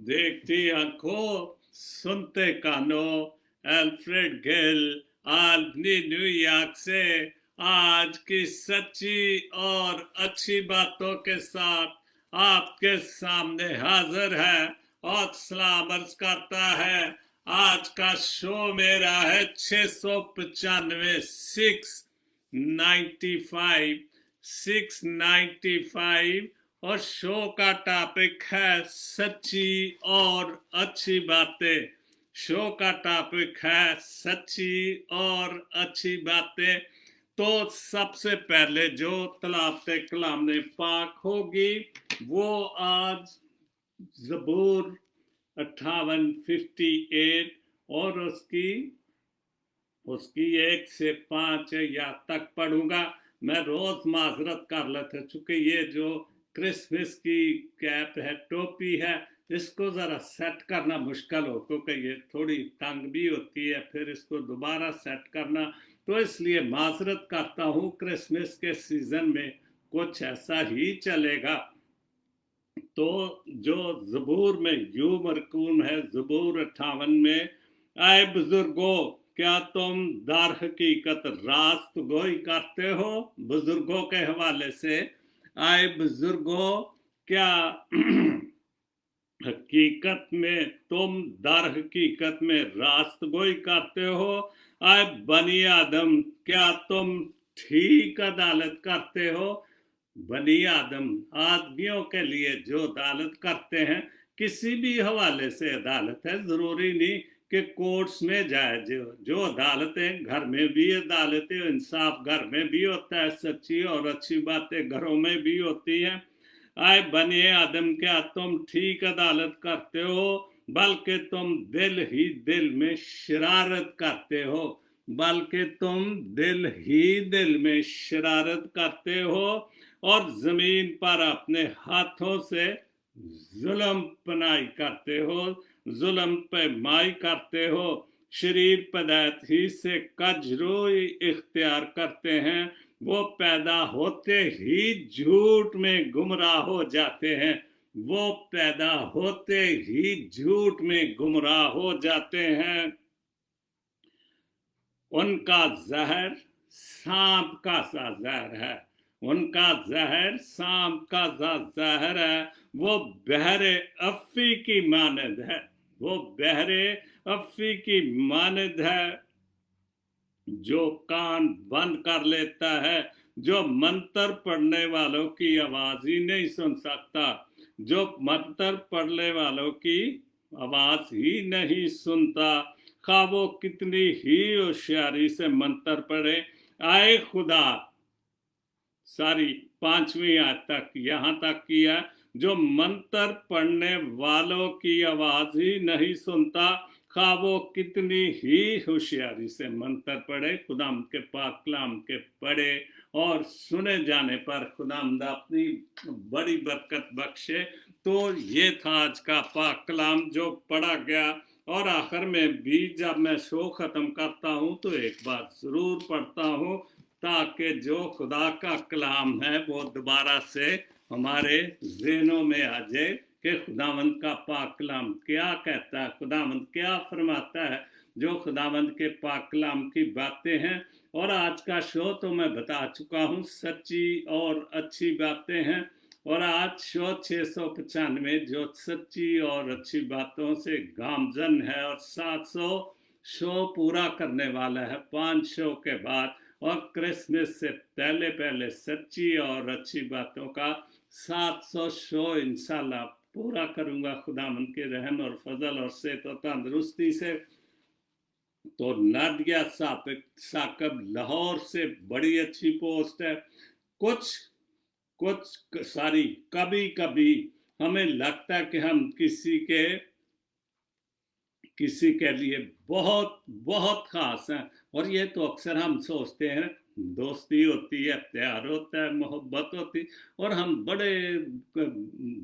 देखती आंखों सुनते कानों, अल्फ्रेड गिल, आल्बनी न्यूयॉर्क से आज की सच्ची और अच्छी बातों के साथ आपके सामने हाजिर है और सलाम अर्ज करता है। आज का शो मेरा है 695, 695 और शो का टॉपिक है सच्ची और अच्छी बातें। शो का टॉपिक है सच्ची और अच्छी बातें। तो सबसे पहले जो तलावत कलाम पाक होगी वो आज ज़बूर 58 और उसकी उसकी 1 से 5 या तक पढ़ूंगा। मैं रोज माजरत कर लेता, चूंकि ये जो क्रिसमस की कैप है, टोपी है, इसको ज़रा सेट करना मुश्किल हो, क्योंकि ये थोड़ी तंग भी होती है, फिर इसको दोबारा सेट करना, तो इसलिए माजरत करता हूँ। क्रिसमस के सीज़न में कुछ ऐसा ही चलेगा। तो जो ज़बूर में यूं मरकूम है, ज़बूर 58 में, आए बुजुर्गो क्या तुम दार हकीकत रास्त गोई करते हो। बुजुर्गों के हवाले से, आए बुजुर्गो क्या हकीकत में तुम दार हकीकत में रास्त गोई करते हो। आए बनी आदम क्या तुम ठीक अदालत करते हो। बनी आदम आदमियों के लिए जो अदालत करते हैं, किसी भी हवाले से अदालत है, ज़रूरी नहीं कि कोर्ट्स में जाए। जो अदालतें, घर में भी अदालतें, इंसाफ घर में भी होता है, सच्ची और अच्छी बातें घरों में भी होती हैं। आए बने आदम क्या तुम ठीक अदालत करते हो, बल्कि तुम दिल ही दिल में शरारत करते हो। बल्कि तुम दिल ही दिल में शरारत करते हो और जमीन पर अपने हाथों से जुल्म पनाई करते हो, जुल्म पे माई करते हो। शरीर पैदाइश ही से कजरोई इख्तियार करते हैं, वो पैदा होते ही झूठ में गुमराह हो जाते हैं। वो पैदा होते ही झूठ में गुमराह हो जाते हैं। उनका जहर सांप का सा जहर है, उनका जहर सांप का सा जहर है। वो बहरे अफ़ी की मानद है, वो बहरे अफ़ी की मानद है, जो कान बंद कर लेता है, जो मंत्र पढ़ने वालों की आवाज ही नहीं सुन सकता, जो मंत्र पढ़ने वालों की आवाज ही नहीं सुनता, खा वो कितनी ही होशियारी से मंत्र पढ़े। आए खुदा, सारी 5वीं आयत तक यहाँ तक किया, जो मंत्र पढ़ने वालों की आवाज ही नहीं सुनता, खा वो कितनी ही होशियारी से मंत्र पढ़े। खुदाम के पाक कलाम के पढ़े और सुने जाने पर खुदामद अपनी बड़ी बरकत बख्शे। तो ये था आज का पाक कलाम जो पढ़ा गया। और आखिर में भी जब मैं शो ख़त्म करता हूँ तो एक बात ज़रूर पढ़ता हूँ, ताकि जो खुदा का कलाम है वो दोबारा से हमारे ज़हनों में आ जाए कि खुदावंद का पाक कलाम क्या कहता है, खुदावंद क्या फरमाता है। जो खुदावंद के पाक कलाम की बातें हैं। और आज का शो तो मैं बता चुका हूँ, सच्ची और अच्छी बातें हैं। और आज शो 695 जो सच्ची और अच्छी बातों से गामजन है, और 700 शो पूरा करने वाला है 5 शो के बाद। और क्रिसमस से पहले पहले सच्ची और अच्छी बातों का 700 शो इंशाल्लाह पूरा करूंगा खुदावंद के रहम और फजल और सेहत और तंदुरुस्ती से। तो नादिया साकब लाहौर से बड़ी अच्छी पोस्ट है। कुछ सारी कभी कभी हमें लगता है कि हम किसी के लिए बहुत बहुत खास हैं, और ये तो अक्सर हम सोचते हैं, दोस्ती होती है, प्यार होता है, मोहब्बत होती, और हम बड़े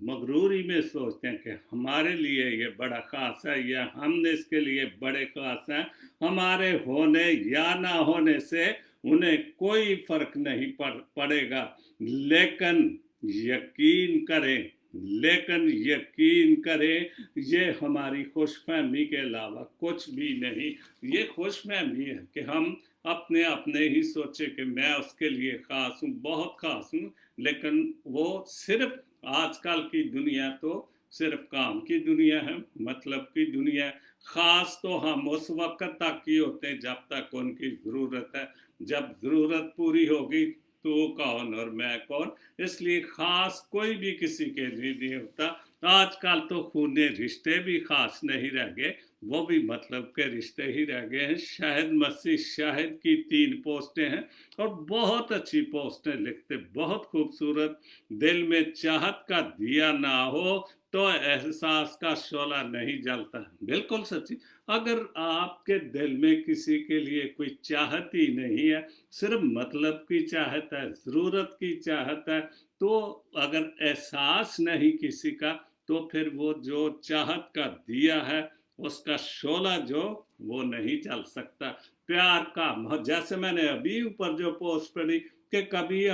मगरूरी में सोचते हैं कि हमारे लिए ये बड़ा ख़ास है या हम इसके लिए बड़े ख़ास हैं। हमारे होने या ना होने से उन्हें कोई फ़र्क नहीं पड़ेगा। लेकिन यकीन करें, लेकिन यकीन करें ये हमारी खुशफहमी के अलावा कुछ भी नहीं। ये खुशफहमी है कि हम अपने अपने ही सोचे कि मैं उसके लिए खास हूँ, बहुत खास हूँ, लेकिन वो सिर्फ आजकल की दुनिया तो सिर्फ काम की दुनिया है, मतलब की दुनिया है। खास तो हम उस वक्त तक ही होते हैं जब तक उनकी ज़रूरत है, जब ज़रूरत पूरी होगी तो कौन और मैं कौन। इसलिए खास कोई भी किसी के लिए नहीं होता। आजकल तो खूनी रिश्ते भी खास नहीं रह गए, वो भी मतलब के रिश्ते ही रह गए हैं। शाहिद मसीह शाहिद की 3 पोस्टें हैं और बहुत अच्छी पोस्टें लिखते, बहुत खूबसूरत। दिल में चाहत का दिया ना हो तो एहसास का शोला नहीं जलता। बिल्कुल सच्ची। अगर आपके दिल में किसी के लिए कोई चाहत ही नहीं है, सिर्फ मतलब की चाहत है, ज़रूरत की चाहत है, तो अगर एहसास नहीं किसी का, तो फिर वो जो चाहत का दिया है उसका शोला जो वो नहीं जल सकता। प्यार का, जैसे मैंने अभी ऊपर जो पोस्ट पढ़ी कि कभी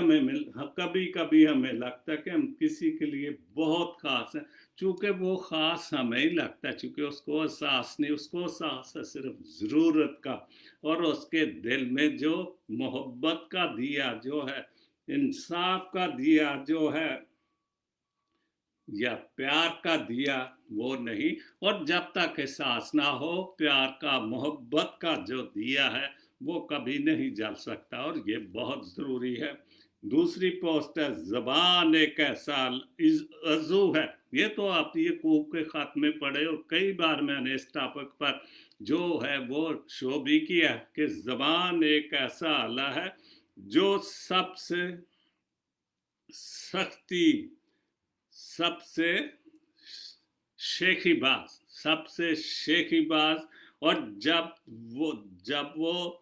कभी हमें लगता है कि हम किसी के लिए बहुत खास हैं, चूंकि वो खास हमें ही लगता है, चूंकि उसको एहसास नहीं, उसको एहसास है सिर्फ ज़रूरत का। और उसके दिल में जो मोहब्बत का दिया जो है, इंसाफ का दिया जो है, या प्यार का दिया, वो नहीं। और जब तक एहसास ना हो प्यार का, मोहब्बत का जो दिया है, वो कभी नहीं जल सकता, और ये बहुत ज़रूरी है। दूसरी पोस्ट है, ज़बान एक ऐसा अज़ू है। ये तो आप ये कूब के ख़त में पढ़े, और कई बार मैंने इस टॉपिक पर जो है वो शो भी किया कि ज़बान एक ऐसा आला है जो सबसे सख्ती, सबसे शेखीबाज, सबसे शेखीबाज। और जब वो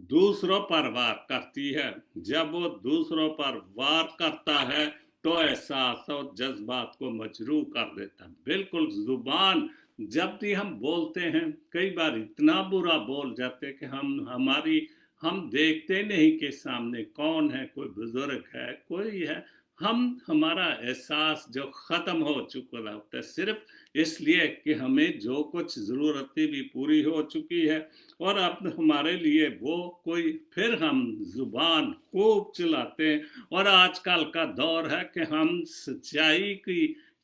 दूसरों पर वार करती है, जब वो दूसरों पर वार करता है, तो एहसास और जज्बात को मजरूह कर देता है। बिल्कुल, जुबान जब भी हम बोलते हैं, कई बार इतना बुरा बोल जाते कि हम देखते नहीं कि सामने कौन है, कोई बुजुर्ग है, कोई है, हमारा एहसास जो ख़त्म हो चुका होता है, सिर्फ इसलिए कि हमें जो कुछ ज़रूरतें भी पूरी हो चुकी है, और अब हमारे लिए वो कोई, फिर हम जुबान खूब चलाते हैं। और आजकल का दौर है कि हम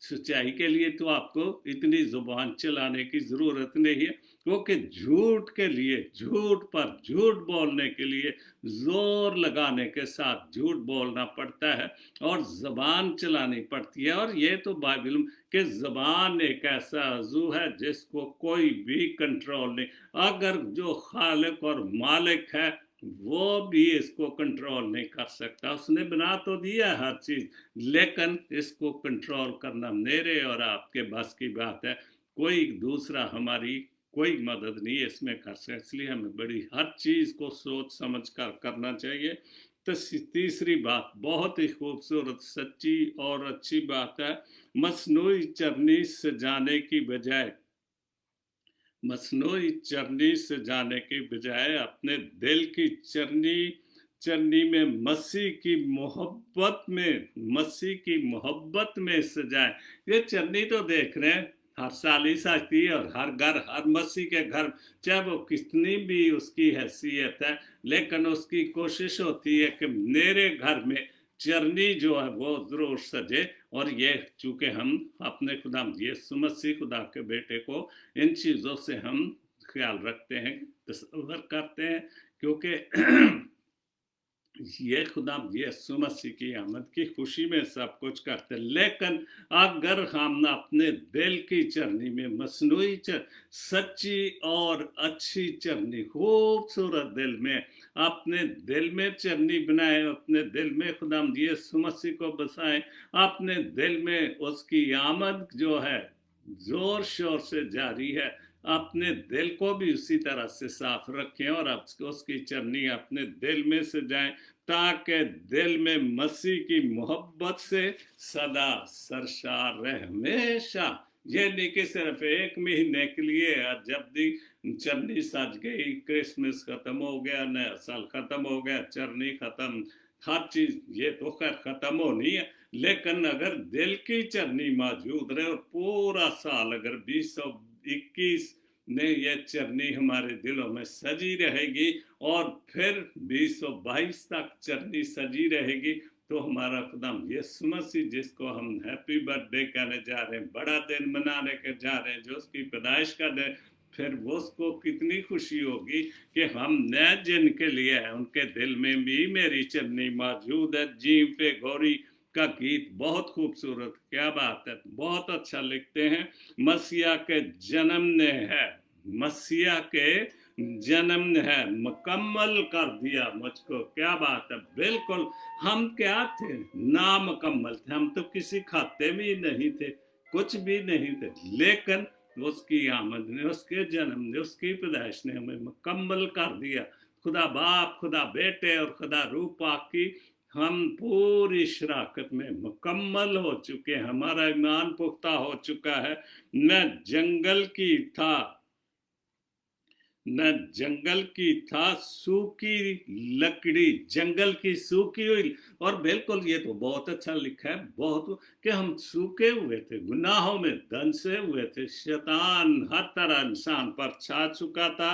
सच्चाई के लिए तो आपको इतनी जुबान चलाने की ज़रूरत नहीं है, क्योंकि झूठ के लिए, झूठ पर झूठ बोलने के लिए ज़ोर लगाने के साथ झूठ बोलना पड़ता है और ज़बान चलानी पड़ती है। और ये तो बाइबल कि ज़बान एक ऐसा अज़ू है जिसको कोई भी कंट्रोल नहीं। अगर जो खालिक और मालिक है वो भी इसको कंट्रोल नहीं कर सकता। उसने बना तो दिया है हर चीज़, लेकिन इसको कंट्रोल करना मेरे और आपके बस की बात है। कोई दूसरा हमारी कोई मदद नहीं इसमें कर सकता। इसलिए हमें बड़ी हर चीज़ को सोच समझ कर करना चाहिए। तो तीसरी बात बहुत ही खूबसूरत, सच्ची और अच्छी बात है। मसनूई चरनी सजाने की बजाय, मसनूई चरनी सजाने की बजाय अपने दिल की चरनी में मसीह की मोहब्बत में सजाए। ये चरनी तो देख रहे हैं हर साल ही सजती है, और हर घर, हर मसीह के घर, चाहे वो कितनी भी उसकी हैसियत है, लेकिन उसकी कोशिश होती है कि मेरे घर में चरनी जो है वो ज़रूर सजे। और ये चूँकि हम अपने खुदा यीशु मसीह खुदा के बेटे को इन चीज़ों से हम ख्याल रखते हैं, तसव्वुर करते हैं, क्योंकि ये खुदा यीशु मसीह की आमद की खुशी में सब कुछ करते। लेकिन अगर हम अपने दिल की चरनी में मसनूई सच्ची और अच्छी चरनी, खूबसूरत दिल में, अपने दिल में चरनी बनाए, अपने दिल में खुदा यीशु मसीह को बसाएं, अपने दिल में उसकी आमद जो है जोर शोर से जारी है, अपने दिल को भी उसी तरह से साफ रखें और उसकी चरनी अपने दिल में से जाए, ताकि दिल में मसीह की मोहब्बत से सदा सरशार रहे हमेशा। ये नहीं कि सिर्फ एक महीने के लिए, जब भी चरनी सज गई, क्रिसमस खत्म हो गया, नया साल खत्म हो गया, चरनी खत्म, हर चीज ये तो खैर खत्म होनी है, लेकिन अगर दिल की चरनी मौजूद रहे और पूरा साल अगर 2021 में ये चरनी हमारे दिलों में सजी रहेगी और फिर 2022 तक चरनी सजी रहेगी, तो हमारा खुदाम यीशु मसीह जिसको हम हैप्पी बर्थडे कहने जा रहे हैं, बड़ा दिन मनाने के जा रहे हैं, जो उसकी पैदाइश का दिन, फिर वो उसको कितनी खुशी होगी कि हम नए जिनके लिए हैं उनके दिल में भी मेरी चरनी मौजूद है। जीव पे गौरी का गीत बहुत खूबसूरत, क्या बात है, बहुत अच्छा लिखते हैं। मसीहा के जन्म ने है, मसीहा के जन्म ने है, मुकम्मल कर दिया मुझको, क्या बात है। बिल्कुल, हम क्या थे, नामुकम्मल थे, हम तो किसी खाते में ही नहीं थे, कुछ भी नहीं थे, लेकिन उसकी आमद ने, उसके जन्म ने, उसकी पैदाइश ने हमें मुकम्मल कर दिया। खुदा बाप, खुदा बेटे और खुदा रूह पाक की हम पूरी शराकत में मुकम्मल हो चुके हैं, हमारा ईमान पुख्ता हो चुका है। मैं जंगल की था, न जंगल की था सूखी लकड़ी, जंगल की सूखी हुई। और बिल्कुल ये तो बहुत अच्छा लिखा है, बहुत, कि हम सूखे हुए थे, गुनाहों में दंसे हुए थे, शैतान हर तरह इंसान पर छा चुका था।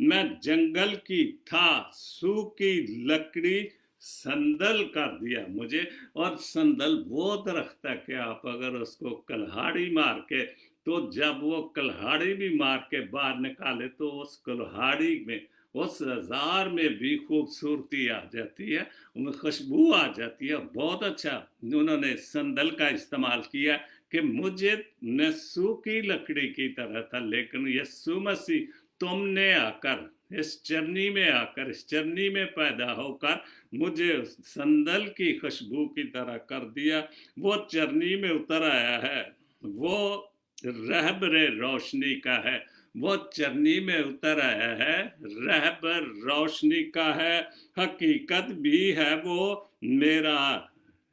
मैं जंगल की था सूखी लकड़ी, संदल कर दिया मुझे। और संदल वो दरख्त है कि आप अगर उसको कल्हाड़ी मार के, तो जब वो कल्हाड़ी भी मार के बाहर निकाले तो उस कल्हाड़ी में, उस हजार में भी खूबसूरती आ जाती है, उनमें खुशबू आ जाती है। बहुत अच्छा उन्होंने संदल का इस्तेमाल किया कि मुझे न सूखी लकड़ी की तरह था, लेकिन यीशु मसीह तुमने आकर इस चरनी में आकर, इस चरनी में पैदा होकर मुझे उस संदल की खुशबू की तरह कर दिया। वो चरनी में उतर आया है, वो रहबरे रोशनी का है, वो चरनी में उतर आया है, रहबर रोशनी का है, हकीकत भी है, वो मेरा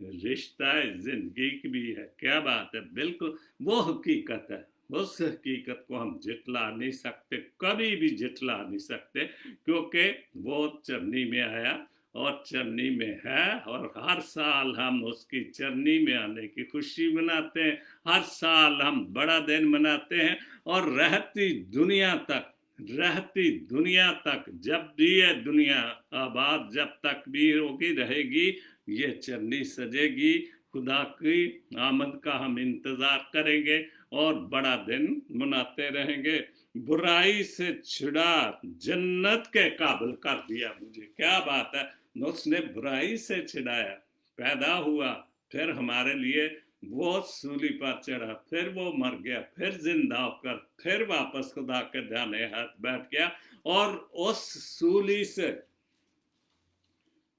रिश्ता जिंदगी की भी है, क्या बात है। बिल्कुल वो हकीकत है, उस हकीकत को हम जितला नहीं सकते, कभी भी जितला नहीं सकते, क्योंकि वो चरनी में आया और चरनी में है, और हर साल हम उसकी चरनी में आने की खुशी मनाते हैं, हर साल हम बड़ा दिन मनाते हैं। और रहती दुनिया तक, रहती दुनिया तक, जब भी ये दुनिया आबाद जब तक भी होगी रहेगी, ये चरनी सजेगी, खुदा की आमद का हम इंतजार करेंगे और बड़ा दिन मनाते रहेंगे। बुराई से छिड़ा जन्नत के काबिल कर दिया मुझे, क्या बात है। उसने बुराई से छिड़ाया, पैदा हुआ, फिर हमारे लिए वो सूली पर चढ़ा, फिर वो मर गया, फिर जिंदा होकर फिर वापस खुदा के दाहिने हाथ बैठ गया, और उस सूली से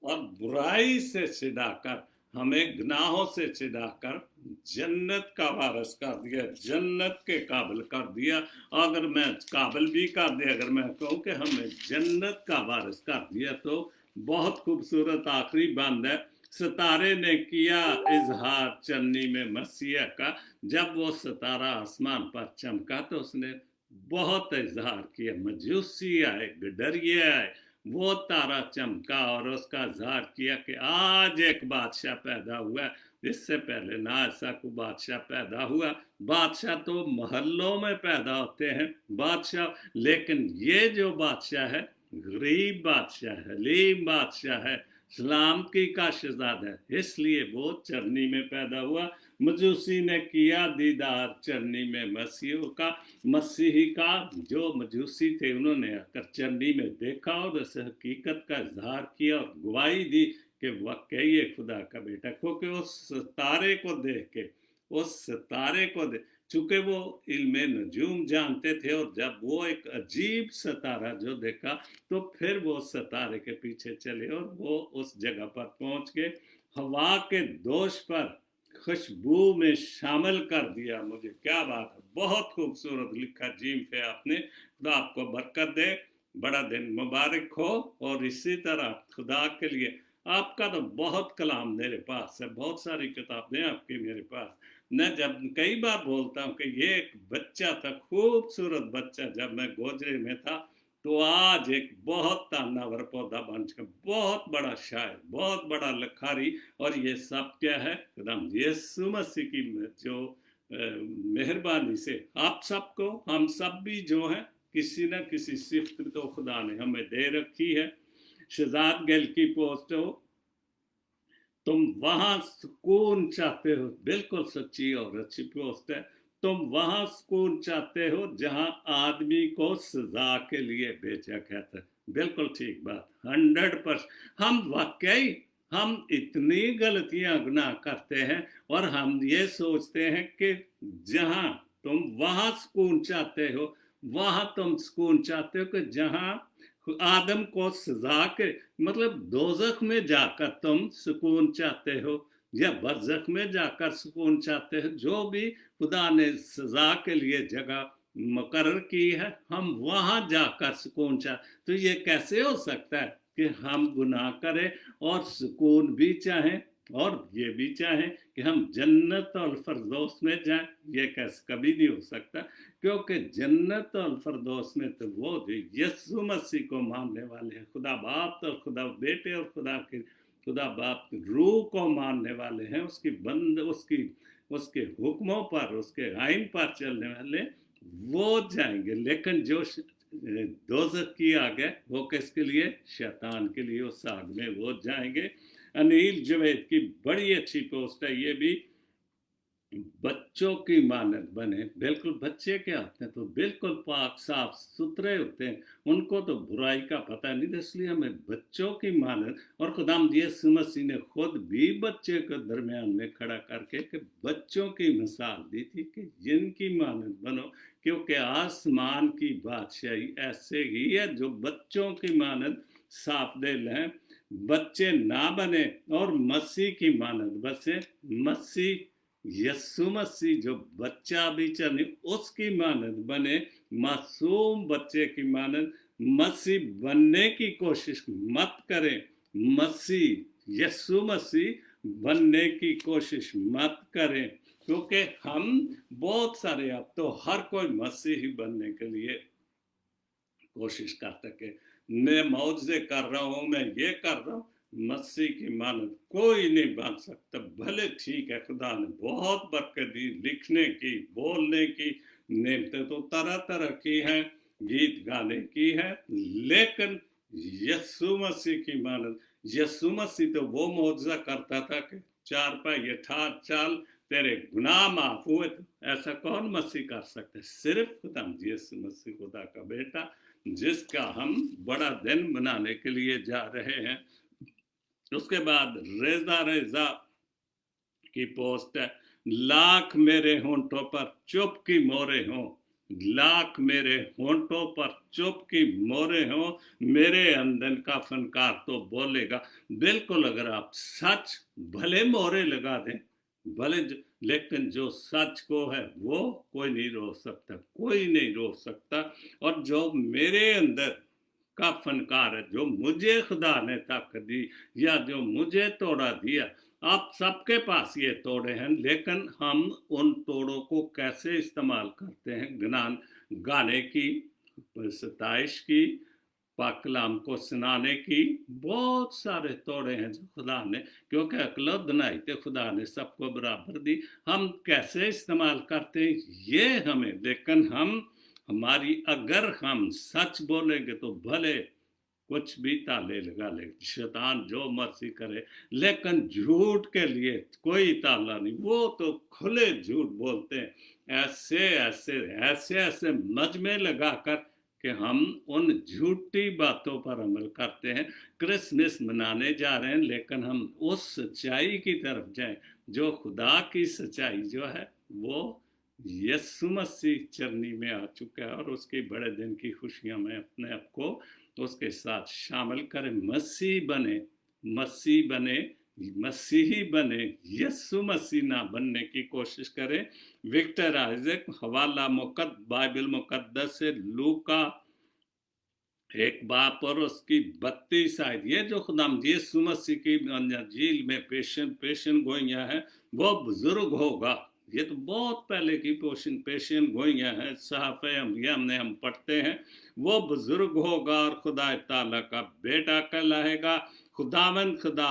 और बुराई से छिड़ाकर, हमें गुनाहों से छिड़ाकर जन्नत का वारिस कर दिया, जन्नत के काबिल कर दिया। अगर मैं काबिल भी कर दिया, अगर मैं कहूँ कि हमें जन्नत का वारिस कर दिया, तो बहुत खूबसूरत आखिरी बंद है। सितारे ने किया इजहार चन्नी में मसीहा का, जब वो सितारा आसमान पर चमका तो उसने बहुत इजहार किया। मजूसी आए, गडरिये आए, वो तारा चमका और उसका इजहार किया कि आज एक बादशाह पैदा हुआ, इससे पहले ना ऐसा कोई बादशाह पैदा हुआ। बादशाह तो महलों में पैदा होते हैं बादशाह, लेकिन ये जो बादशाह है गरीब बादशाह है, हलीम बादशाह है, सलामती का शहजादा है, इसलिए वो चरनी में पैदा हुआ। मजूसी ने किया दीदार चरनी में मसीह का, मसीही का। जो मजूसी थे उन्होंने आकर चरनी में देखा और उस हकीकत का इजहार किया और गवाही दी कि वाकई ये खुदा का बेटा, क्योंकि उस सितारे को देख के, उस सितारे को देख, चूंकि वो इल्मे नजूम जानते थे, और जब वो एक अजीब सितारा जो देखा, तो फिर वो सितारे के पीछे चले और वो उस जगह पर पहुंच गए। हवा के दोष पर खुशबू में शामिल कर दिया मुझे, क्या बात है, बहुत खूबसूरत लिखा जीम पे आपने। खुदा आपको बरकत दे, बड़ा दिन मुबारक हो। और इसी तरह खुदा के लिए आपका तो बहुत कलाम मेरे पास है, बहुत सारी किताबें आपकी मेरे पास। मैं जब कई बार बोलता हूँ कि ये एक बच्चा था, खूबसूरत बच्चा, जब मैं गोजरे में था तो आज एक बहुत तानावर पौधा बन चुका, बहुत बड़ा शायर, बहुत बड़ा लखारी। और ये सब क्या है? खुदाम यीशु मसीह की जो मेहरबानी से आप सबको, हम सब भी जो है किसी न किसी सिफ्त तो खुदा ने हमें दे रखी है। शहजाद गिल की पोस्ट हो, तुम वहां सुकून चाहते हो, बिल्कुल सच्ची और अच्छी पोस्ट है। तुम वहां सुकून चाहते हो जहां आदमी को सजा के लिए भेजा गया था। बिल्कुल ठीक बात, 100%। हम वाकई हम इतनी गलतियां गुनाह करते हैं और हम ये सोचते हैं कि जहां तुम वहां सुकून चाहते हो, वहां तुम सुकून चाहते हो कि जहां आदम को सजा के, मतलब दोजख में जाकर तुम सुकून चाहते हो या बरजख में जाकर सुकून चाहते हो, जो भी खुदा ने सजा के लिए जगह मुकर्रर की है, हम वहां जाकर सुकून चाहते। तो ये कैसे हो सकता है कि हम गुनाह करें और सुकून भी चाहें और ये भी चाहें कि हम जन्नत और फरदौस में जाएं? ये कैसे, कभी नहीं हो सकता, क्योंकि जन्नत और फरदौस में तो वो जो यीशु मसीह को मानने वाले हैं, खुदा बाप और खुदा बेटे और खुदा बाप की रूह को मानने वाले हैं, उसके हुक्मों पर, उसके आइन पर चलने वाले, वो जाएंगे। लेकिन जो दोज़ख की आग है, वो किसके लिए? शैतान के लिए, उस आग में वो जाएंगे। अनिल जवेद की बड़ी अच्छी पोस्ट है ये भी, बच्चों की मानद बने। बिल्कुल, बच्चे क्या होते हैं? तो बिल्कुल पाक साफ सुथरे होते हैं, उनको तो बुराई का पता नहीं, तो इसलिए हमें बच्चों की मानद। और खुदाम यीशु मसीह ने खुद भी बच्चे को दरमियान में खड़ा करके कि बच्चों की मिसाल दी थी कि जिनकी मानद बनो, क्योंकि आसमान की बादशाही ऐसे ही है जो बच्चों की मानद साफ दिल हैं। बच्चे ना बने और मसीह की मानद बसे। मसीह यीशु मसीह जो बच्चा भी चले उसकी मानद बने, मासूम बच्चे की मानद। मसीह बनने की कोशिश मत करें, मसीह यीशु मसीह बनने की कोशिश मत करें, क्योंकि हम बहुत सारे, अब तो हर कोई मसीही बनने के लिए कोशिश कर सके। मैं मौजे कर रहा हूं, मैं ये कर रहा हूं, मसीह की मानद कोई नहीं बन सकता। भले ठीक है, खुदा ने बहुत बरकत दी, लिखने की, बोलने की नेमतें तो तरह तरह की हैं, गीत गाने की है, लेकिन यीशु मसीह की मानद, यीशु मसीह तो वो मौजा करता था कि 4 पाई ठार चाल, तेरे गुनाह माफ हुए। तो ऐसा कौन मसीह कर सकते? सिर्फ खुदा यीशु मसीह, खुदा का बेटा, जिसका हम बड़ा दिन मनाने के लिए जा रहे हैं। उसके बाद रेजा की पोस्ट है, लाख मेरे होंठों पर चुप की मोरे हों, लाख मेरे होंठों पर चुप की मोरे हों, मेरे अंदर का फनकार तो बोलेगा। बिल्कुल, अगर आप सच भले मोरे लगा दें, भले, लेकिन जो सच को है वो कोई नहीं रोक सकता, कोई नहीं रोक सकता। और जो मेरे अंदर का फनकार है, जो मुझे खुदा ने ताकत दी या जो मुझे तोड़ा दिया, आप सबके पास ये तोड़े हैं, लेकिन हम उन तोड़ों को कैसे इस्तेमाल करते हैं? गाने की, सताइश की, पाक कलाम को सुनाने की, बहुत सारे तोड़े हैं जो खुदा ने, क्योंकि अकल दनाई तो खुदा ने सबको बराबर दी। हम कैसे इस्तेमाल करते हैं ये हमें, लेकिन हमारी, अगर हम सच बोलेंगे तो भले कुछ भी ताले लगा ले शैतान, जो मर्जी करे, लेकिन झूठ के लिए कोई ताला नहीं, वो तो खुले झूठ बोलते हैं, ऐसे ऐसे ऐसे ऐसे मजमे लगाकर कि हम उन झूठी बातों पर अमल करते हैं। क्रिसमस मनाने जा रहे हैं, लेकिन हम उस सच्चाई की तरफ जाएं जो खुदा की सच्चाई जो है, वो यीशु मसीह चरनी में आ चुका है, और उसके बड़े दिन की खुशियां में अपने आप को उसके साथ शामिल करें। मसीह बने, मसीह बने, मसीही बने, यीशु मसीह ना बनने की कोशिश करें। विक्टर आइजक, हवाला बाइबल मुकद्दस से लूका 1 बाप और उसकी 32 आयत। ये जो खुदाम यीशु मसीह की अंजील में पेशन गोइयां है, वो बुजुर्ग होगा, ये तो बहुत पहले की पेशियन गोइयाँ हैं, सहाफ़े अम्बिया में हम पढ़ते हैं। वो बुजुर्ग होगा और खुदा ताला का बेटा कहलाएगा। खुदावंद खुदा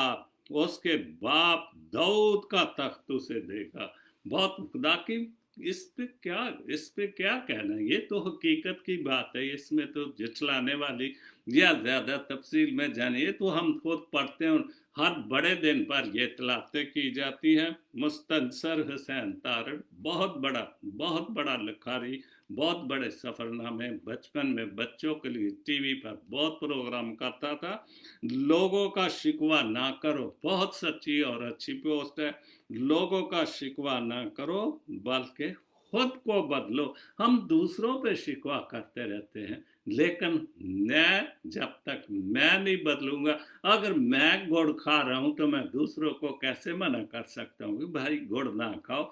उसके बाप दाऊद का तख्त उसे देगा। बहुत खुदा की इस पे क्या कहना है, ये तो हकीकत की बात है, इसमें तो जिठलाने वाली या ज़्यादा तफसील में जानिए तो हम खुद पढ़ते हैं। हर बड़े दिन पर ये तलाते की जाती है। मुस्तनसर हुसैन तारड़ बहुत बड़ा लिखारी, बहुत बड़े सफ़रनामे बचपन में बच्चों के लिए टीवी पर बहुत प्रोग्राम करता था। लोगों का शिकवा ना करो, बहुत सच्ची और अच्छी पोस्ट है। लोगों का शिकवा ना करो बल्कि खुद को बदलो। हम दूसरों पे शिकवा करते रहते हैं, लेकिन मैं जब तक मैं नहीं बदलूंगा, अगर मैं गुड़ खा रहा हूं तो मैं दूसरों को कैसे मना कर सकता हूँ कि भाई गुड़ ना खाओ।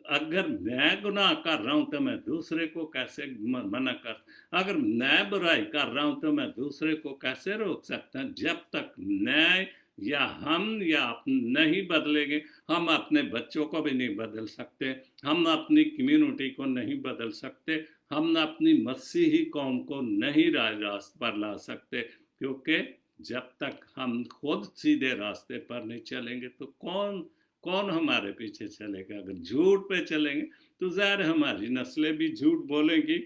अगर मैं गुनाह कर रहा हूं तो मैं दूसरे को कैसे मना कर, अगर मैं बुराई कर रहा हूं तो मैं दूसरे को कैसे रोक सकता हूं। जब तक मैं या हम या नहीं बदलेंगे, हम अपने बच्चों को भी नहीं बदल सकते, हम अपनी कम्युनिटी को नहीं बदल सकते, हम अपनी मसीही कौम को नहीं रास्ते पर ला सकते। क्योंकि जब तक हम खुद सीधे रास्ते पर नहीं चलेंगे तो कौन कौन हमारे पीछे चलेगा। अगर झूठ पे चलेंगे तो ज़ाहिर हमारी नस्लें भी झूठ बोलेंगी।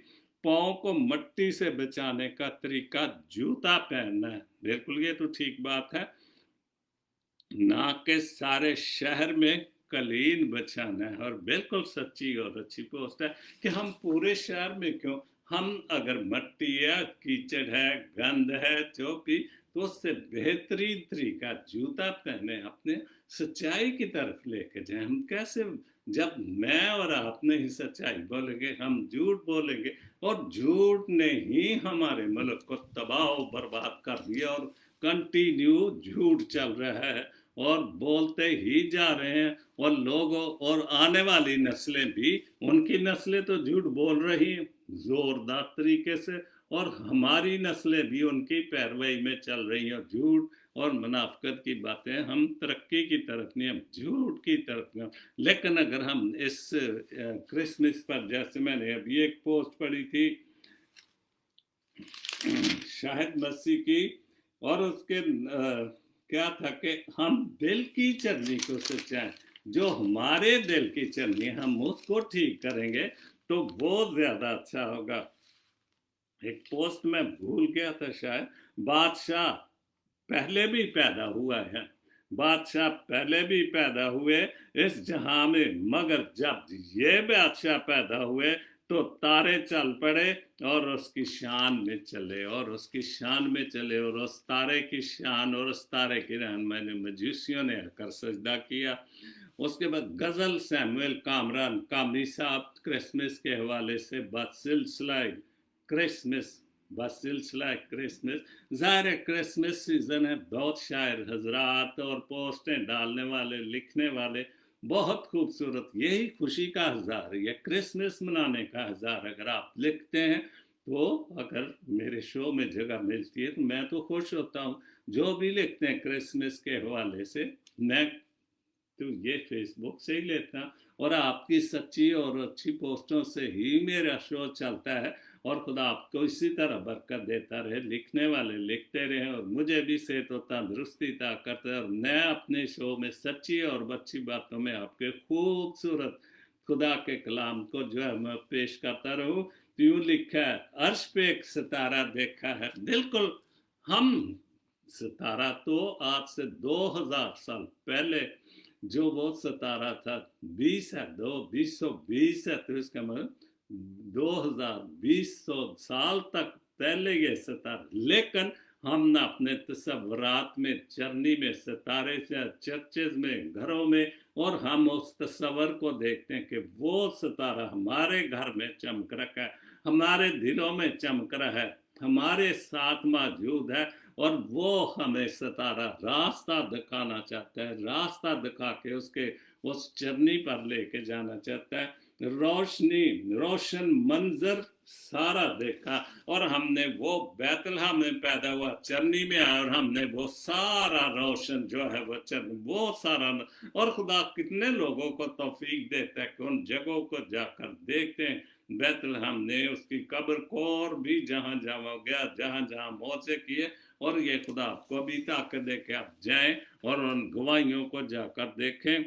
पाँव को मट्टी से बचाने का तरीका जूता पहनना है, बिल्कुल ये तो ठीक बात है, ना कि सारे शहर में कलीन बचाना है। और बिल्कुल सच्ची और अच्छी पोस्ट है कि हम पूरे शहर में क्यों, हम अगर मट्टी है, कीचड़ है, गंद है, जो भी, तो उससे बेहतरीन तरीका जूता पहने अपने सच्चाई की तरफ लेके जाए। हम कैसे, जब मैं और आप नहीं सच्चाई बोलेंगे, हम झूठ बोलेंगे, और झूठ ने ही हमारे मुल्क को तबाह बर्बाद कर दिया और कंटिन्यू झूठ चल रहा है और बोलते ही जा रहे हैं। और लोगों और आने वाली नस्लें भी, उनकी नस्लें तो झूठ बोल रही हैं जोरदार तरीके से, और हमारी नस्लें भी उनकी पैरवाई में चल रही हैं। झूठ और मुनाफिकत की बातें, हम तरक्की की तरफ नहीं, हम झूठ की तरफ नहीं। लेकिन अगर हम इस क्रिसमस पर, जैसे मैंने अभी एक पोस्ट पढ़ी थी शाहिद मसीह की, और उसके क्या था कि हम दिल की चरनी को सच्चाएं, जो हमारे दिल की चरनी हम उसको ठीक करेंगे तो वो ज्यादा अच्छा होगा। एक पोस्ट में भूल गया था शायद, बादशाह पहले भी पैदा हुआ है, बादशाह पहले भी पैदा हुए इस जहां में, मगर जब ये बादशाह पैदा हुए तो तारे चल पड़े और उसकी शान में चले, और उसकी शान में चले, और उस तारे की शान और उस तारे की रहनुमाई मजूसियों ने आकर सजदा किया। उसके बाद गज़ल सैमुअल कामरान कामरी साहब क्रिसमस के हवाले से बसिलसिला क्रिसमस, ज़ाहिर है क्रिसमस सीज़न है, बहुत शायर हजरात और पोस्टें डालने वाले, लिखने वाले, बहुत खूबसूरत, यही खुशी का हजार है, क्रिसमस मनाने का हजार। अगर आप लिखते हैं तो अगर मेरे शो में जगह मिलती है तो मैं तो खुश होता हूँ। जो भी लिखते हैं क्रिसमस के हवाले से, मैं तो ये फेसबुक से ही लेता, और आपकी सच्ची और अच्छी पोस्टों से ही मेरा शो चलता है। और खुदा आपको इसी तरह बरकत देता रहे, लिखने वाले लिखते रहे, और मुझे भी सेहत और तंदुरुस्ती ताकत है, और मैं अपने शो में सच्ची और अच्छी बातों में आपके खूबसूरत खुदा के कलाम को जो है मैं पेश करता रहूं। यूं लिखा है, अर्श पे एक सितारा देखा है। बिल्कुल, हम सितारा तो आज से 2000 साल पहले जो वो सितारा था, 20 है, 2020 है, तो इसका मतलब 2200 साल तक पहले ये सितारा। लेकिन हम ना अपने तस्वुरात में, चरनी में सितारे से, चर्चेज में, घरों में, और हम उस तस्वर को देखते हैं कि वो सितारा हमारे घर में चमक रखा है, हमारे दिलों में चमक रहा है, हमारे साथ मौजूद है, और वो हमें सितारा रास्ता दिखाना चाहता है, रास्ता दिखा के उसके उस चरनी पर लेके जाना चाहता है। रोशनी, रोशन मंजर सारा देखा, और हमने वो बैतलहम में पैदा हुआ, चरनी में आया, और हमने वो सारा रोशन जो है वो वो सारा, और खुदा कितने लोगों को तौफीक देता है कि उन जगहों को जाकर देखते हैं। बैतलहम ने उसकी कब्र को और भी जहाँ जहाँ गया, जहाँ जहाँ मौजे किए, और ये खुदा आपको भी ताकत दे के आप जाएं और उन गवाहियों को जाकर देखें।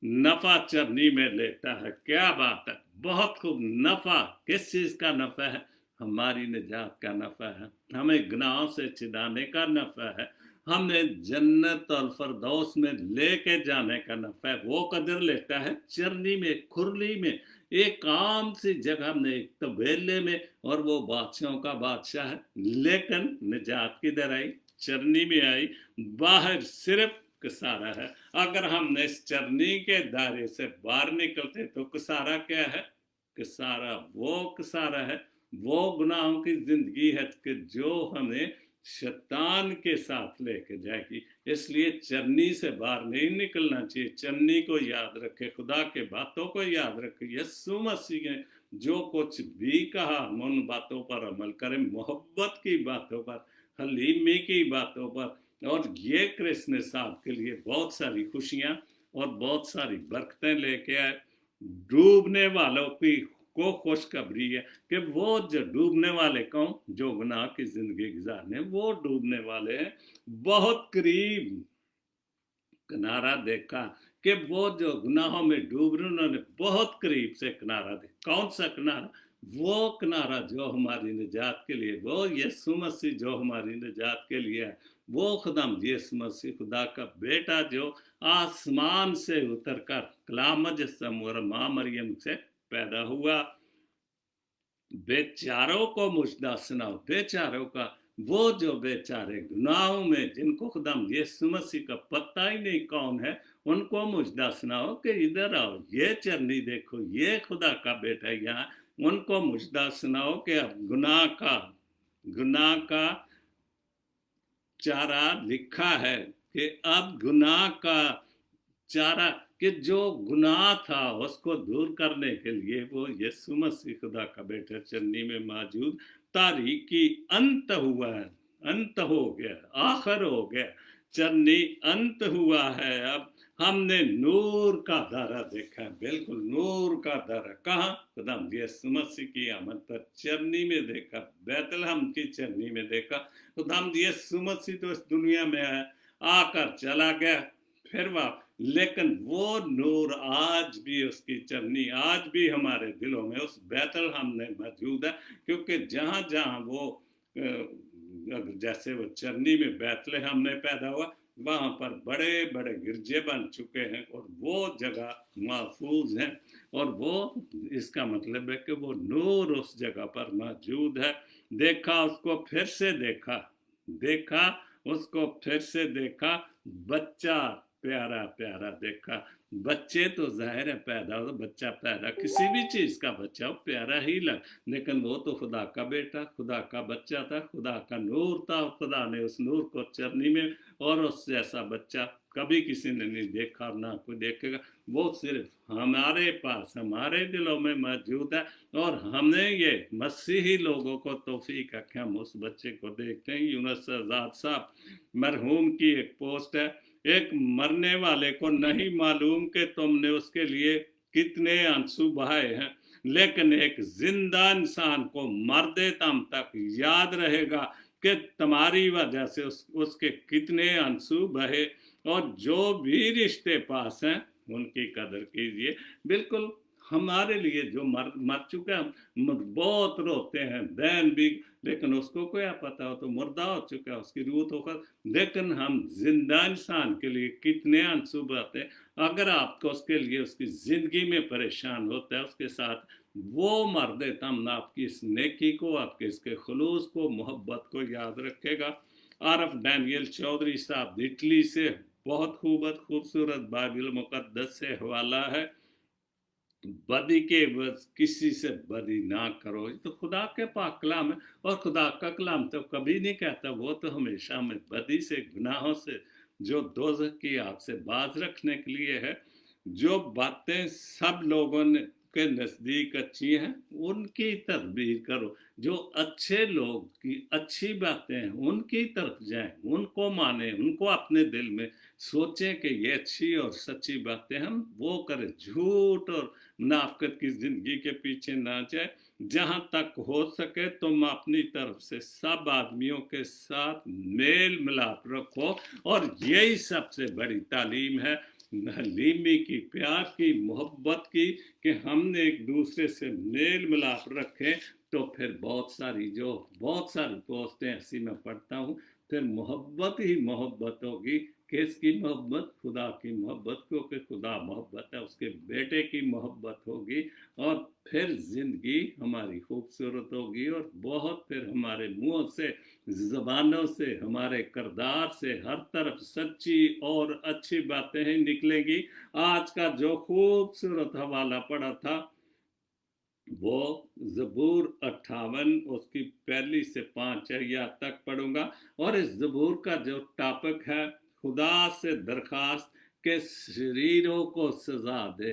नफा चरनी में लेता है, क्या बात है, बहुत खूब। नफा किस चीज का नफा है? हमारी निजात का नफा है, हमें गुनाहों से छिड़ाने का नफा है, हमें जन्नत और फरदौस में लेके जाने का नफा है। वो कदर लेता है चरनी में, खुरली में, एक आम सी जगह में, एक तबेले में, और वो बादशाहों का बादशाह है। लेकिन निजात किधर आई? चरनी में आई। बाहर सिर्फ कसारा है। अगर हमने इस चरनी के दायरे से बाहर निकलते तो कसारा क्या है? कसारा वो कसारा है, वो गुनाहों की जिंदगी है कि जो हमें शैतान के साथ लेके जाएगी। इसलिए चरनी से बाहर नहीं निकलना चाहिए। चरनी को याद रखे, खुदा के बातों को याद रखे। यीशु मसीह ने जो कुछ भी कहा हम उन बातों पर अमल करें, मोहब्बत की बातों पर, हलीमी की बातों पर, और ये कृष्ण साहब के लिए बहुत सारी खुशियां और बहुत सारी बरकतें लेके आए। डूबने वालों की को खुशखबरी है कि वो जो डूबने वाले कौन? जो गुनाह की जिंदगी गुजारने, वो डूबने वाले हैं। बहुत करीब किनारा देखा कि वो जो गुनाहों में डूब रहे, उन्होंने बहुत करीब से किनारा देखा। कौन सा किनारा? वो किनारा जो हमारी निजात के लिए, वो यीशु मसीह जो हमारी निजात के लिए है, वो खुदाम यीशु मसीह खुदा का बेटा जो आसमान से उतरकर कलाम मुजस्सम और माँ मरियम से पैदा हुआ। बेचारों को मुजदा सुनाओ, बेचारों का, वो जो बेचारे गुनाहों में, जिनको खुदाम यीशु मसीह का पता ही नहीं कौन है, उनको मुजदा सुनाओ कि इधर आओ, ये चरनी देखो, ये खुदा का बेटा यहाँ। उनको मुजदा सुनाओ कि अब गुनाह का चारा लिखा है, कि अब गुनाह का चारा, कि जो गुनाह था उसको दूर करने के लिए वो यीशु मसीह खुदा का बेटा चरनी में मौजूद। तारीकी अंत हुआ है, अंत हो गया, आखिर हो गया, चरनी अंत हुआ है। अब हमने नूर का दायरा देखा है, बिल्कुल नूर का दायरा। कहाँ? खुदाम यीशु मसीह की आमद पर चरनी में देखा, बैतलहम की चरनी में देखा। खुदाम यीशु मसीह तो इस दुनिया में आया, आकर चला गया, फिर वापस, लेकिन वो नूर आज भी, उसकी चरनी आज भी हमारे दिलों में, उस बैतलहम में मौजूद है। क्योंकि जहाँ जहाँ वो जैसे वो चरनी में बैतलहम में पैदा हुआ, वहाँ पर बड़े बड़े गिरजे बन चुके हैं और वो जगह महफूज है। और वो, इसका मतलब है कि वो नूर उस जगह पर मौजूद है। देखा उसको, फिर से देखा, देखा उसको, फिर से देखा, बच्चा प्यारा प्यारा देखा। बच्चे तो जाहिर है पैदा हो, बच्चा पैदा, किसी भी चीज का बच्चा हो प्यारा ही लग, लेकिन वो तो खुदा का बेटा, खुदा का बच्चा था, खुदा का नूर था। खुदा ने उस नूर को चरनी में, और उस जैसा बच्चा कभी किसी ने नहीं देखा और ना कोई देखेगा। वो सिर्फ हमारे पास, हमारे दिलों में मौजूद है, और हमने ये मसीही लोगों को तौफीक है कि हम उस बच्चे को देखते हैं। यूनुस आजाद साहब मरहूम की एक पोस्ट है, एक मरने वाले को नहीं मालूम कि तुमने उसके लिए कितने आंसू बहाए हैं, लेकिन एक जिंदा इंसान को मरते दम तक याद रहेगा कि तुम्हारी वजह से उसके कितने आंसू बहे। और जो भी रिश्ते पास हैं उनकी कदर कीजिए। बिल्कुल हमारे लिए जो मर चुका है, बहुत रोते हैं, बहन भी, लेकिन उसको क्या पता हो, तो मुर्दा हो चुका है, उसकी रूह तो कर। लेकिन हम जिंदा इंसान के लिए कितने आंसू बहाते हैं। अगर आपको उसके लिए, उसकी जिंदगी में परेशान होता है, उसके साथ वो मर देता, हम आपकी इस नेकी को, आपके इसके खुलूस को, मोहब्बत को याद रखेगा। आरफ डैनियल चौधरी साहब इटली से बहुत खूबसूरत बाइबल मुकद्दस से हवाला है, बदी के बस किसी से बदी ना करो। तो खुदा के पाक कलाम है, और खुदा का कलाम तो कभी नहीं कहता, वो तो हमेशा हमें बदी से, गुनाहों से, जो दोज़ख की आग से बाज रखने के लिए है। जो बातें सब लोगों ने के नज़दीक अच्छी हैं उनकी तदबीर करो, जो अच्छे लोग की अच्छी बातें हैं उनकी तरफ जाएं, उनको माने, उनको अपने दिल में सोचें कि ये अच्छी और सच्ची बातें हम वो करें, झूठ और मुनाफिकत की ज़िंदगी के पीछे ना जाए। जहाँ तक हो सके तुम अपनी तरफ से सब आदमियों के साथ मेल मिलाप रखो, और यही सबसे बड़ी तालीम है हलीमी की, प्यार की, मोहब्बत की, कि हमने एक दूसरे से मेल मिलाप रखें तो फिर बहुत सारी पोस्टें ऐसी मैं पढ़ता हूँ, फिर मोहब्बत ही मोहब्बत होगी। किसकी मोहब्बत? खुदा की मोहब्बत, क्योंकि खुदा मोहब्बत है, उसके बेटे की मोहब्बत होगी, और फिर जिंदगी हमारी खूबसूरत होगी, और बहुत फिर हमारे मुंह से, जबानों से, हमारे किरदार से हर तरफ सच्ची और अच्छी बातें ही निकलेंगी। आज का जो खूबसूरत हवाला पढ़ा था वो ज़बूर 58 उसकी पहली से 5 या तक पढ़ूंगा, और इस ज़बूर का जो टॉपिक है, खुदा से दरखास्त के शरीरों को सजा दे।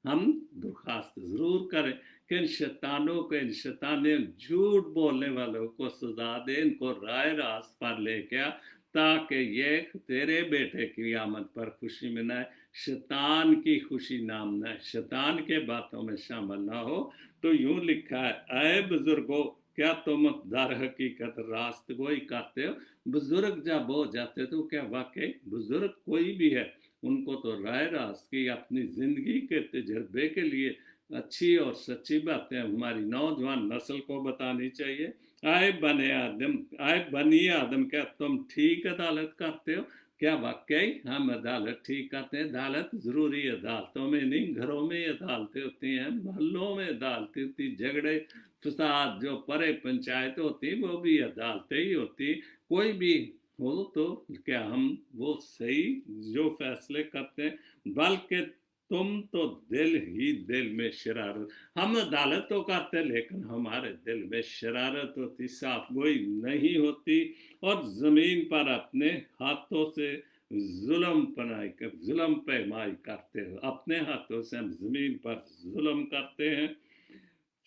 हम दरखास्त ज़रूर करें कि इन शैतानों को, इन शैताने झूठ बोलने वालों को सजा दे, इनको राय रास्त पर लेके आ, ताकि ये तेरे बेटे की आमद पर खुशी मनाए, शैतान की खुशी ना मनाए, शैतान के बातों में शामिल ना हो। तो यूं लिखा है, अय बुजुर्गो, क्या तुम दर हकीकत रास्त गोई करते हो? बुजुर्ग जब हो जाते तो क्या वाकई बुजुर्ग कोई भी है, उनको तो राय रास्त की अपनी जिंदगी के तजर्बे के लिए अच्छी और सच्ची बातें हमारी नौजवान नस्ल को बतानी चाहिए। आए बनी आदम, क्या तुम ठीक अदालत करते हो? क्या वाकई हम अदालत ठीक करते हैं? अदालत जरूरी अदालतों में नहीं, घरों में अदालतें होती हैं, मोहल्लों में अदालतें होती, झगड़े फसाद जो परे पंचायत होती वो भी अदालतें ही होती। कोई भी हो तो क्या हम वो सही जो फैसले करते हैं? बल्कि तुम तो दिल ही दिल में शरारत, हम अदालत तो करते लेकिन हमारे दिल में शरारत होती, साफ गोई नहीं होती, और जमीन पर अपने हाथों से जुल्म पैमाई करते हो, अपने हाथों से हम जमीन पर जुल्म करते हैं।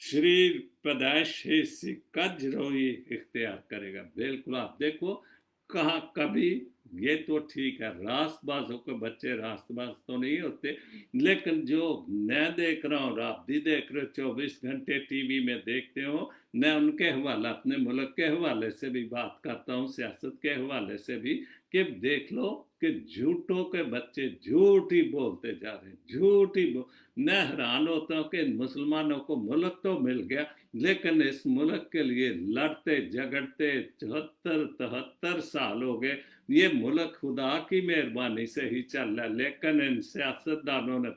शरीर पैदाइश से कजरोही इख्तियार करेगा। बिल्कुल, आप देखो कहाँ कभी ये तो ठीक है, रास्तबाजों के बच्चे रास्तबाज तो नहीं होते, लेकिन जो मैं देख रहा हूँ, आप भी देख रहे हो, 24 घंटे टीवी में देखते हो, मैं उनके हवाले, अपने मुल्क के हवाले से भी बात करता हूँ, सियासत के हवाले से भी, कि देख लो कि झूठों के बच्चे झूठ ही बोलते जा रहे हैं, झूठ ही मैं हैरान होता हूँ कि मुसलमानों को मुल्क तो मिल गया, लेकिन इस मुल्क के लिए लड़ते झगड़ते 74-73 साल हो गए। ये मुल्क खुदा की मेहरबानी से ही चल रहा है, लेकिन इन सियासतदानों ने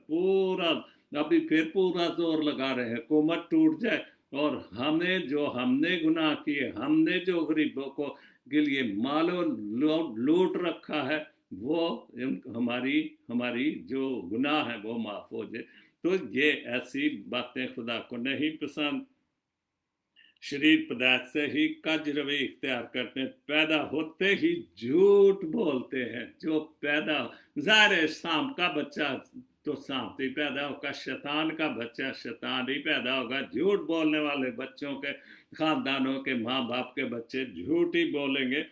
अभी फिर पूरा जोर लगा रहे हैं हुकूमत टूट जाए, और हमने गुनाह किए, हमने जो गरीबों को के लिए मालो लूट रखा है, वो हमारी जो गुनाह है वो माफ हो जाए। तो ये ऐसी बातें खुदा को नहीं पसंद। शरीर पदार्थ से ही कज रवि इख्तियार करते हैं, पैदा होते ही झूठ बोलते हैं, जो पैदा ज़ाहिर सांप का बच्चा तो सांप ही पैदा होगा, शैतान का बच्चा शैतान ही पैदा होगा। झूठ बोलने वाले बच्चों के खानदानों के माँ बाप के बच्चे झूठ ही बोलेंगे।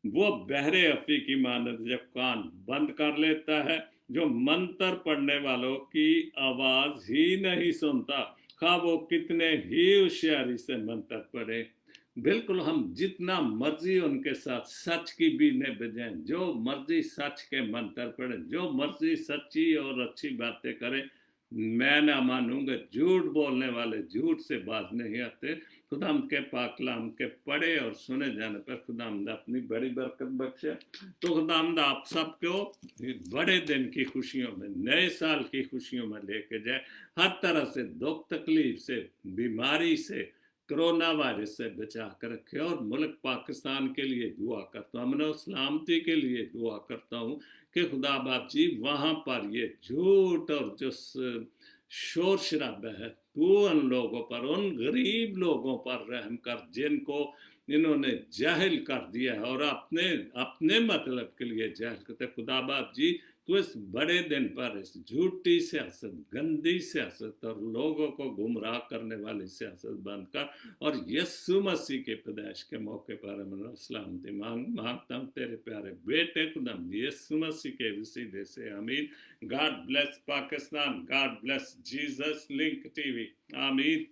वो बहरे अफी की मानद जब कान बंद कर लेता है, जो मंत्र पढ़ने वालों की आवाज ही नहीं सुनता, खा वो कितने ही होशियारी से मंत्र पढ़े। बिल्कुल, हम जितना मर्जी उनके साथ सच की बीने बजाएं, जो मर्जी सच के मंत्र पढ़े, जो मर्जी सच्ची और अच्छी बातें करें, मैं ना मानूंगा। झूठ बोलने वाले झूठ से बाज नहीं आते। खुदाम के पाक कलाम के पढ़े और सुने जाने पर खुदाम अपनी बड़ी बरकत बख्शे। तो खुदाम आप सबको बड़े दिन की खुशियों में, नए साल की खुशियों में लेके जाए, हर तरह से दुख तकलीफ से, बीमारी से, कोरोना वायरस से बचा कर रखे। और मुल्क पाकिस्तान के लिए दुआ करता हूँ, अमन और सलामती के लिए दुआ करता हूँ कि खुदा बाप जी वहाँ पर ये झूठ और जो शोर शराबा है, तू उन लोगों पर, उन गरीब लोगों पर रहम कर जिनको इन्होंने जाहिल कर दिया है और अपने अपने मतलब के लिए जाहिल करते। खुदा बाप जी تو اس بڑے دن پر اس جھوٹی سیاست، گندی سیاست اور لوگوں کو گمراہ کرنے والی سیاست بند کر، اور یسوع مسیح کے پیدائش کے موقع پر میں سلامتی مانگتا ہوں تیرے پیارے بیٹے خدم یسوع مسیح کے وسیلے سے، آمین۔ God bless Pakistan, God bless Jesus link T V, آمین۔